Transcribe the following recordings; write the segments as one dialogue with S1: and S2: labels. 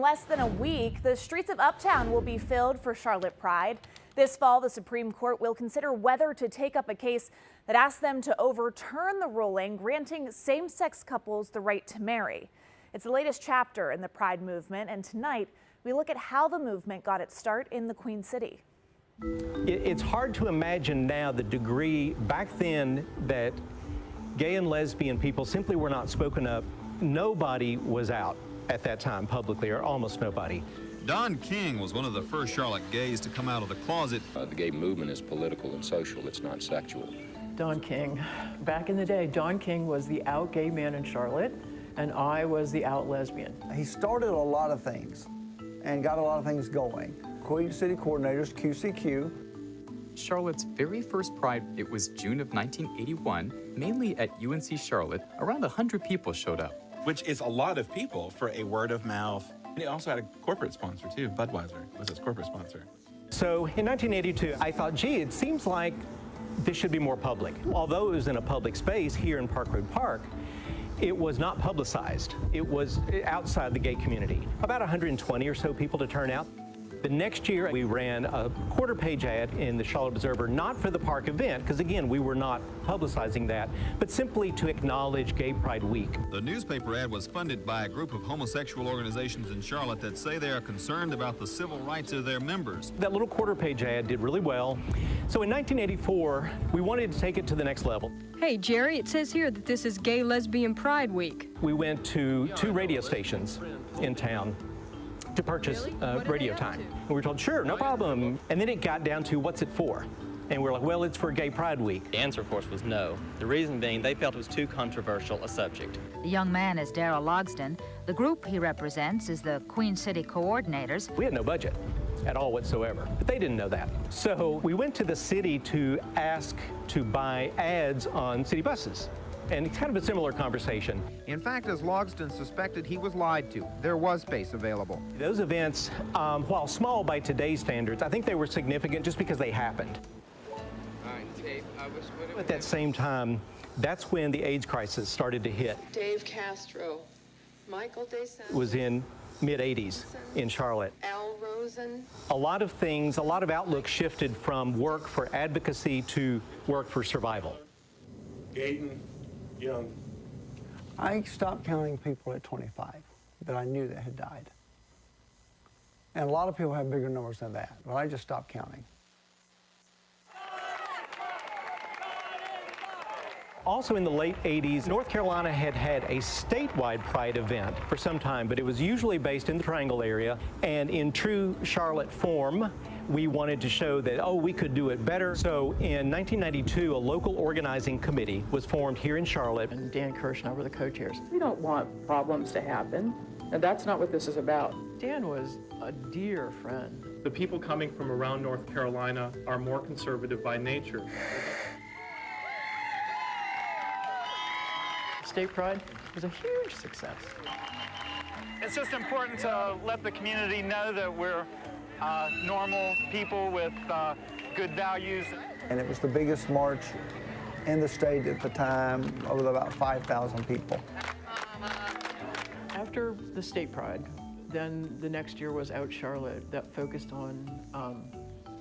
S1: less than a week, the streets of Uptown will be filled for Charlotte Pride. This fall, the Supreme Court will consider whether to take up a case that asks them to overturn the ruling granting same-sex couples the right to marry. It's the latest chapter in the Pride movement, and tonight we look at how the movement got its start in the Queen City.
S2: It's hard to imagine now the degree back then that gay and lesbian people simply were not spoken of. Nobody was out at that time publicly, or almost nobody.
S3: Don King was one of the first Charlotte gays to come out of the closet.
S4: The gay movement is political and social, it's not sexual.
S5: Don King. Back in the day, Don King was the out gay man in Charlotte, and I was the out lesbian.
S6: He started a lot of things and got a lot of things going. Queen City Coordinators, QCQ.
S7: Charlotte's very first Pride, it was June of 1981, mainly at UNC Charlotte. Around 100 people showed up.
S8: Which is a lot of people for a word of mouth. It also had a corporate sponsor too. Budweiser was its corporate sponsor.
S2: So in 1982, I thought, gee, it seems like this should be more public. Although it was in a public space here in Park Road Park, it was not publicized. It was outside the gay community. About 120 or so people to turn out. The next year, we ran a quarter-page ad in the Charlotte Observer, not for the park event, because again, we were not publicizing that, but simply to acknowledge Gay Pride Week.
S3: The newspaper ad was funded by a group of homosexual organizations in Charlotte that say they are concerned about the civil rights of their members.
S2: That little quarter-page ad did really well. So in 1984, we wanted to take it to the next level.
S9: Hey, Jerry, it says here that this is Gay Lesbian Pride Week.
S2: We went to 2 radio stations in town to purchase radio time. And we were told, sure, no problem. And then it got down to, what's it for? And we're like, well, it's for Gay Pride Week.
S10: The answer, of course, was no. The reason being they felt it was too controversial a subject.
S11: The young man is Darrell Logston. The group he represents is the Queen City Coordinators.
S2: We had no budget at all whatsoever, but they didn't know that. So we went to the city to ask to buy ads on city buses. And it's kind of a similar conversation.
S12: In fact, as Logston suspected, he was lied to. There was space available.
S2: Those events, while small by today's standards, I think they were significant just because they happened. At that same time, that's when the AIDS crisis started to hit.
S13: Dave Castro, Michael DeSantis.
S2: It was in mid-'80s in Charlotte.
S13: Al Rosen.
S2: A lot of things, a lot of outlook shifted from work for advocacy to work for survival.
S14: Gayton, Young.
S6: I stopped counting people at 25 that I knew that had died. And a lot of people have bigger numbers than that, but I just stopped counting.
S2: Also in the late 80s, North Carolina had had a statewide Pride event for some time, but it was usually based in the Triangle area. And in true Charlotte form, we wanted to show that, oh, we could do it better. So in 1992, a local organizing committee was formed here in Charlotte.
S5: And Dan Kirsch and I were the co-chairs.
S15: We don't want problems to happen, and that's not what this is about.
S5: Dan was a dear friend.
S16: The people coming from around North Carolina are more conservative by nature.
S5: State Pride was a huge success.
S17: It's just important to let the community know that we're normal people with good values.
S6: And it was the biggest march in the state at the time, with about 5,000 people.
S5: After the State Pride, then the next year was Out Charlotte that focused on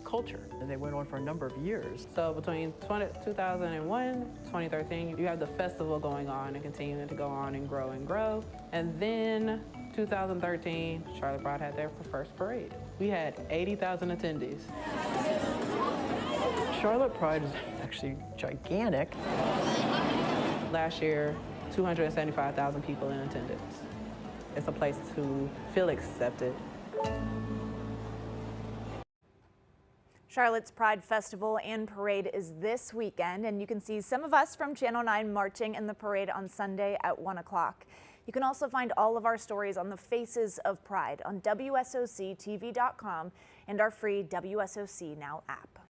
S5: culture, and they went on for a number of years.
S15: So between 2001, 2013, you have the festival going on and continuing to go on and grow. And then 2013, Charlotte Pride had their first parade. We had 80,000 attendees.
S5: Charlotte Pride is actually gigantic.
S15: Last year, 275,000 people in attendance. It's a place to feel accepted.
S1: Charlotte's Pride Festival and Parade is this weekend, and you can see some of us from Channel 9 marching in the parade on Sunday at 1 o'clock. You can also find all of our stories on the Faces of Pride on WSOC-TV.com and our free WSOC Now app.